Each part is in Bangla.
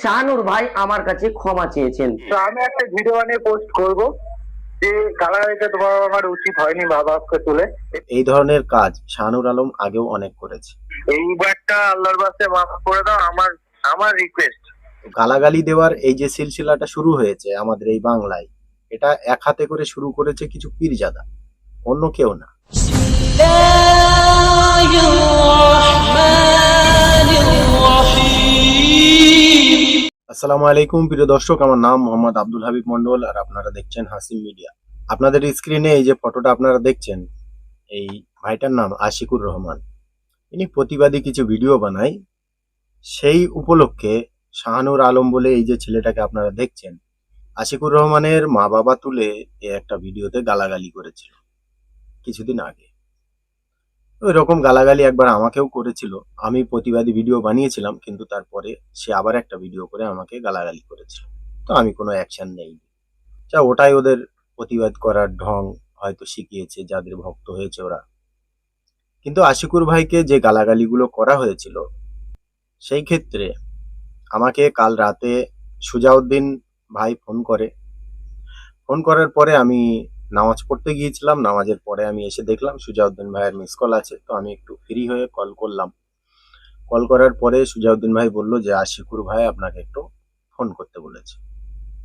শাহানুর ভাই আমার কাছে ক্ষমা চেয়েছেন। তো আমি একটা ভিডিও বানিয়ে পোস্ট করব যে গালাগালিটা তোমার আমার উচিত হয়নি মা বাপকে তুলে। এই ধরনের কাজ শাহানুর আলম আগেও অনেক করেছে। এইবারটা আল্লাহর বাস্তে মাফ করে দাও, আমার আমার রিকোয়েস্ট। গালাগালি দেওয়ার এই যে সিলসিলাটা শুরু হয়েছে আমাদের এই বাংলায়, এটা এক হাতে করে শুরু করেছে কিছু পীরজাদা, অন্য কেউ না। আসসালামু আলাইকুম প্রিয় দর্শক, আমার নাম মোহাম্মদ আব্দুল হাবিব মন্ডল আর আপনারা দেখছেন হাসিম মিডিয়া। আপনাদের স্ক্রিনে এই যে ফটোটা আপনারা দেখছেন, এই ভাইটার নাম আশিকুর রহমান। ইনি প্রতিবাদী কিছু ভিডিও বানায়। সেই উপলক্ষে শাহানুর আলম বলে এই যে ছেলেটাকে আপনারা দেখছেন, আশিকুর রহমানের মা বাবা তুলে একটা ভিডিওতে গালাগালি করেছিল কিছুদিন আগে। ওই রকম গালাগালি একবার আমাকেও করেছিল, আমি প্রতিবাদী ভিডিও বানিয়েছিলাম, কিন্তু তারপরে সে আবার একটা ভিডিও করে আমাকে গালাগালি করেছিল। তো আমি কোনো অ্যাকশন নেইনি। ওটাই ওদের প্রতিবাদ করার ঢং, হয়তো শিখিয়েছে যাদের ভক্ত হয়েছে ওরা। কিন্তু আশিকুর ভাইকে যে গালাগালিগুলো করা হয়েছিল, সেই ক্ষেত্রে আমাকে কাল রাতে সুজাউদ্দিন ভাই ফোন করার পরে আমি নামাজ পড়তে গিয়েছিলাম। নামাজের পরে আমি এসে দেখলাম সুজাউদ্দিন ভাইয়ের মিস কল আছে। তো আমি একটু ফ্রি হয়ে কল করলাম। কল করার পরে সুজাউদ্দিন ভাই বলল যে আশিকুর ভাই আপনাকে একটু ফোন করতে বলেছে।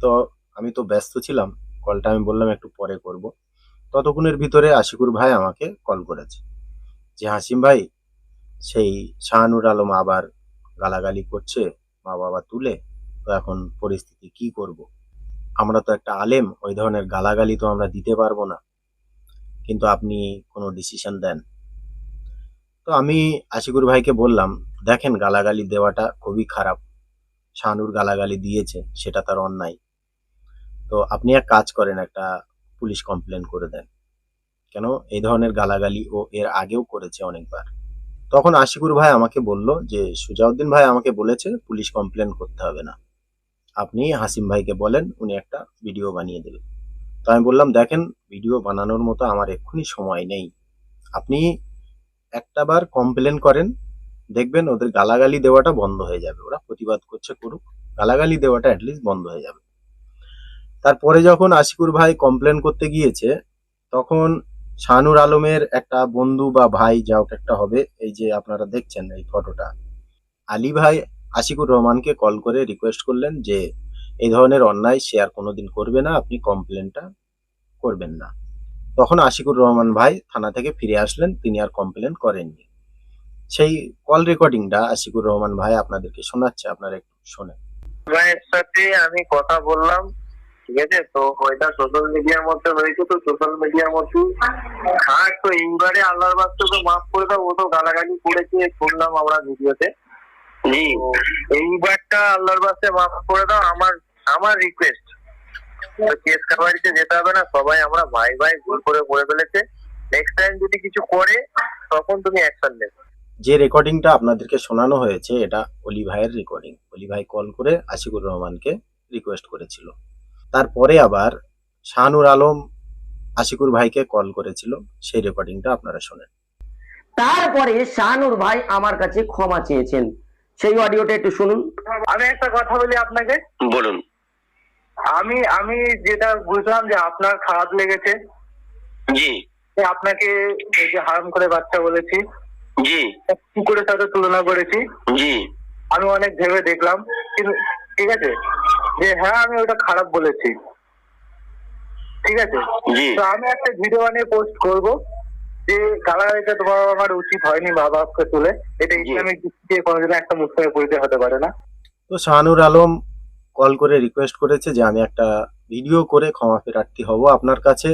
তো আমি তো ব্যস্ত ছিলাম, কলটা আমি বললাম একটু পরে করব। ততক্ষণের ভিতরে আশিকুর ভাই আমাকে কল করেছে যে হাসিম ভাই, সেই শাহানুর আলম আবার গালাগালি করছে মা বাবা তুলে, তো এখন পরিস্থিতি কি করব? আমরা তো একটা আলেম, ওই ধরনের গালাগালি তো আমরা দিতে পারবো না, কিন্তু আপনি কোনো ডিসিশন দেন। তো আমি আশিকুর ভাইকে বললাম, দেখেন গালাগালি দেওয়াটা খুবই খারাপ, শাহানুর গালাগালি দিয়েছে, সেটা তার অন্যায়। তো আপনি এক কাজ করেন, একটা পুলিশ কমপ্লেন করে দেন। কেন, এই ধরনের গালাগালি ও এর আগেও করেছে অনেকবার। তখন আশিকুর ভাই আমাকে বলল যে সুজাউদ্দিন ভাই আমাকে বলেছে পুলিশ কমপ্লেন করতে হবে না, আপনি হাসিম ভাইকে বলেন, উনি একটা ভিডিও বানিয়ে দেবেন। তো আমি বললাম, দেখেন ভিডিও বানানোর মতো আমার এক্ষুনি সময় নেই, আপনি একটা বার কমপ্লেন করেন, দেখবেন ওদের গালাগালি দেওয়াটা বন্ধ হয়ে যাবে। ওরা প্রতিবাদ করছে করুক, গালাগালি দেওয়াটা অ্যাটলিস্ট বন্ধ হয়ে যাবে। তারপরে যখন আশিকুর ভাই কমপ্লেন করতে গিয়েছে, তখন শাহানুর আলমের একটা বন্ধু বা ভাই যা হোক একটা হবে, এই যে আপনারা দেখছেন এই ফটোটা, আলী ভাই আশিকুর রহমানকে কল করে রিকোয়েস্ট করলেন যে এই ধরনের অন্যায় সে আর কোনোদিন করবে না, আপনি কমপ্লেনটা করবেন না। তখন আশিকুর রহমান ভাই থানা থেকে ফিরে আসলেন, তিনি আর কমপ্লেন করেননি। সেই কল রেকর্ডিংটা আশিকুর রহমান ভাই আপনাদেরকে শোনাচ্ছে, আপনারা একটু শোনেন। ভাইয়ের সাথে আমি কথা বললাম, ঠিক আছে, তো ওইটা সোশ্যাল মিডিয়ার মধ্যে হয়েছে, তো সোশ্যাল মিডিয়ার মধ্যে হ্যাঁ, তো এইবারে আল্লাহর বাস্তে তো মাফ করে দাও, ও তো গালাগালি করেছে শুনলাম আমরা ভিডিওতে। জি, এইবারটা আল্লাহর বাস্তে মাফ করে দাও, আমার আমার রিকোয়েস্ট। কেস কাবাড়িতে যেতে হবে না, সবাই আমরা ভাই ভাই, ভুল করে ফেলেছে। নেক্সট টাইম যদি কিছু করে তখন তুমি অ্যাকশন নেবে। যে রেকর্ডিংটা আপনাদেরকে শোনানো হয়েছে, এটা অলি ভাইয়ের রেকর্ডিং। অলি ভাই কল করে আশিকুর রহমানকে রিকোয়েস্ট করেছিল। তারপরে আবার শাহানুর আলম আশিকুর ভাইকে কল করেছিল, সেই রেকর্ডিংটা আপনারা শোনেন। তারপরে শাহানুর ভাই আমার কাছে ক্ষমা চেয়েছেন, সেই অডিওটা একটু শুনুন। আমি একটা কথা বলি আপনাকে। বলুন। আমি আমি যেটা বুঝলাম যে আপনার খারাপ লেগেছে, জি আপনাকে এই যে হারাম করে বাচ্চা বলেছি, জি কুকুরের সাথে তুলনা করেছি, জি আমি অনেক ভেবে দেখলাম, কিন্তু ঠিক আছে যে হ্যাঁ আমি ওটা খারাপ বলেছি, ঠিক আছে। জি তো আমি একটা ভিডিও বানিয়ে পোস্ট করব যে গালাগালিটা তোমার আমার উচিত হয়নি মা বাপকে তুলে, এটা ইসলামিক দিক থেকে কোনোদিন একটা মুসলিমের পরিচয় হতে পারে না। তো শাহানুর আলম কল করে রিকোয়েস্ট করেছে যে আমি একটা ভিডিও করে ক্ষমা প্রার্থী হব আপনার কাছে,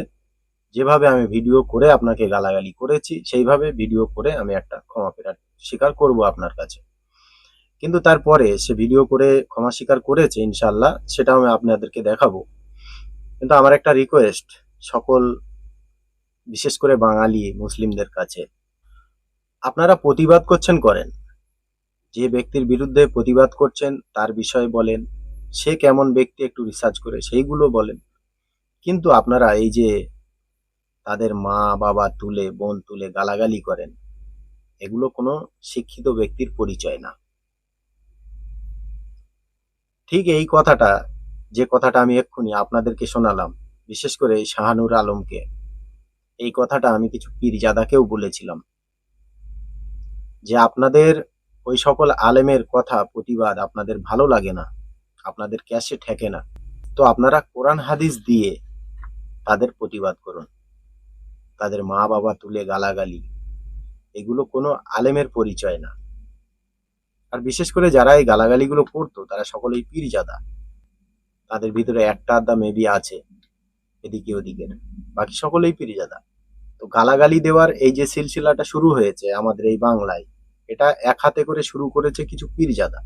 যেভাবে আমি ভিডিও করে আপনাকে গালাগালি করেছি সেইভাবে ভিডিও করে আমি একটা ক্ষমা প্রার্থী স্বীকার করব আপনার কাছে। কিন্তু তারপরে সে ভিডিও করে ক্ষমা স্বীকার করেছে, ইনশাল্লাহ সেটা আমি আপনাদেরকে দেখাবো। কিন্তু আমার একটা রিকোয়েস্ট সকল, বিশেষ করে বাঙালি মুসলিমদের কাছে, আপনারা প্রতিবাদ করছেন করেন, যে ব্যক্তির বিরুদ্ধে প্রতিবাদ করছেন তার বিষয়ে বলেন, সে কেমন ব্যক্তি একটু রিসার্চ করে সেইগুলো বলেন। কিন্তু আপনারা এই যে তাদের মা বাবা তুলে, বোন তুলে গালাগালি করেন, এগুলো কোনো শিক্ষিত ব্যক্তির পরিচয় না। ঠিক এই কথাটা, যে কথাটা আমি এক্ষুনি আপনাদেরকে শোনালাম, বিশেষ করে এই শাহানুর আলমকে, এই কথাটা আমি কিছু পীরজাদাকেও বলেছিলাম যে আপনাদের ওই সকল আলেমের কথা প্রতিবাদ আপনাদের ভালো লাগে না, আপনাদের ক্যাশে ঠেকে না, তো আপনারা কোরআন হাদিস দিয়ে তাদের প্রতিবাদ করুন। তাদের মা বাবা তুলে গালাগালি, এগুলো কোনো আলেমের পরিচয় না। আর বিশেষ করে যারা এই গালাগালিগুলো করতো তারা সকলেই পীরজাদা। তাদের ভিতরে একটা আধা মেবি আছে এদিকে ওদিকের, বাকি সকলেই পীরজাদা। তো গালাগালি দেওয়ার এই যে সিলসিলাটা শুরু হয়েছে আমাদের এই বাংলায়, এটা এক হাতে করে শুরু করেছে কিছু পীরজাদা,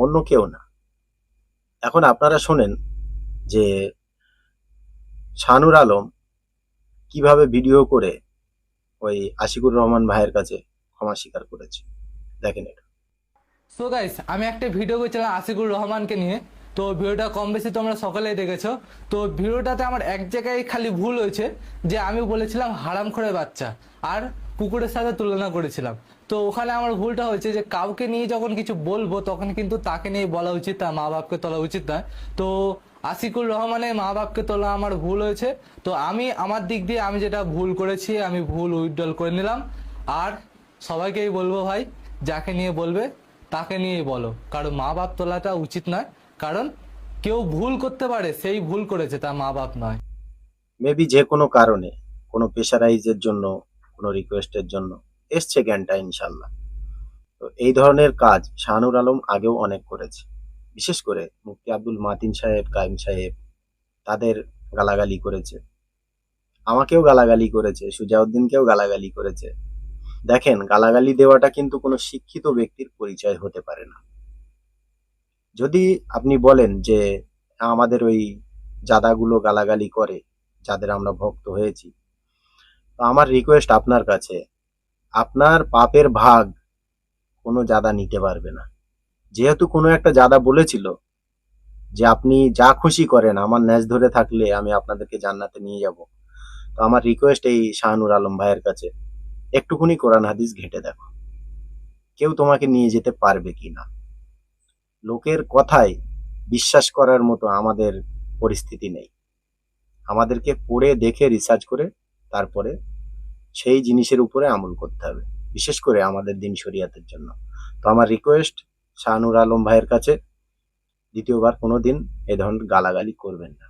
অন্য কেউ না। এখন আপনারা শোনেন যে শাহানুর আলম কিভাবে ভিডিও করে ওই আশিকুর রহমান ভাইয়ের কাছে ক্ষমা স্বীকার করেছে, দেখেন এটা। সো গাইস, আমি একটা ভিডিও করেছিলাম আশিকুর রহমানকে নিয়ে। তো ভিডিওটা কম বেশি তোমরা সকলেই দেখেছো। তো ভিডিওটাতে আমার এক জায়গায় খালি ভুল হয়েছে, যে আমি বলেছিলাম হারামখোরের বাচ্চা আর কুকুরের সাথে তুলনা করেছিলাম। তো ওখানে আমার ভুলটা হয়েছে যে কাউকে নিয়ে যখন কিছু বলবো তখন কিন্তু তাকে নিয়ে বলা উচিত, তার মা বাপকে তোলা উচিত নয়। তো আশিকুর রহমানের মা বাপকে তোলা আমার ভুল হয়েছে। তো আমি আমার দিক দিয়ে আমি যেটা ভুল করেছি আমি ভুল উইথড্রল করে নিলাম। আর সবাইকেই বলবো ভাই, যাকে নিয়ে বলবে তাকে নিয়েই বলো, কারণ মা বাপ তোলাটা উচিত নয়। কারণ কেউ ভুল করতে পারে, সেই ভুল করেছে, তার মা বাপ নয়। মেবি যে কোনো কারণে, কোনো প্রেশারাইজের জন্য, কোনো রিকোয়েস্টের জন্য এসছে জ্ঞানটা ইনশাল্লাহ। তো এই ধরনের কাজ শাহানুর আলম আগেও অনেক করেছে। বিশেষ করে মুফতি আব্দুল মাতিন সাহেব, কায়েম সাহেব, তাদের গালাগালি করেছে, আমাকেও গালাগালি করেছে, সুজাউদ্দিনকেও গালাগালি করেছে। দেখেন, গালাগালি দেওয়াটা কিন্তু কোনো শিক্ষিত ব্যক্তির পরিচয় হতে পারে না। যদি আপনি বলেন যে আমাদের ওই জাদাগুলো গালাগালি করে, যাদের আমরা ভক্ত হয়েছি, তো আমার রিকোয়েস্ট আপনার কাছে, আপনার পাপের ভাগ কোনো জাদা নিতে পারবে না। যেহেতু কোনো একটা জাদা বলেছিল যে আপনি যা খুশি করেন, আমার ন্যাজ ধরে থাকলে আমি আপনাদেরকে জান্নাতে নিয়ে যাব, তো আমার রিকোয়েস্ট এই শাহানুর আলম ভাইয়ের কাছে, একটুখানি কোরআন হাদিস ঘেঁটে দেখো, কেউ তোমাকে নিয়ে যেতে পারবে কিনা। লোকের কথায় বিশ্বাস করার মতো আমাদের পরিস্থিতি নেই। আমাদেরকে পড়ে দেখে রিসার্চ করে তারপরে সেই জিনিসের উপরে আমল করতে হবে, বিশেষ করে আমাদের দিন শরিয়াতের জন্য। তো আমার রিকোয়েস্ট শাহানুর আলম ভাইয়ের কাছে, দ্বিতীয়বার কোনোদিন এই ধরনের গালাগালি করবেন না।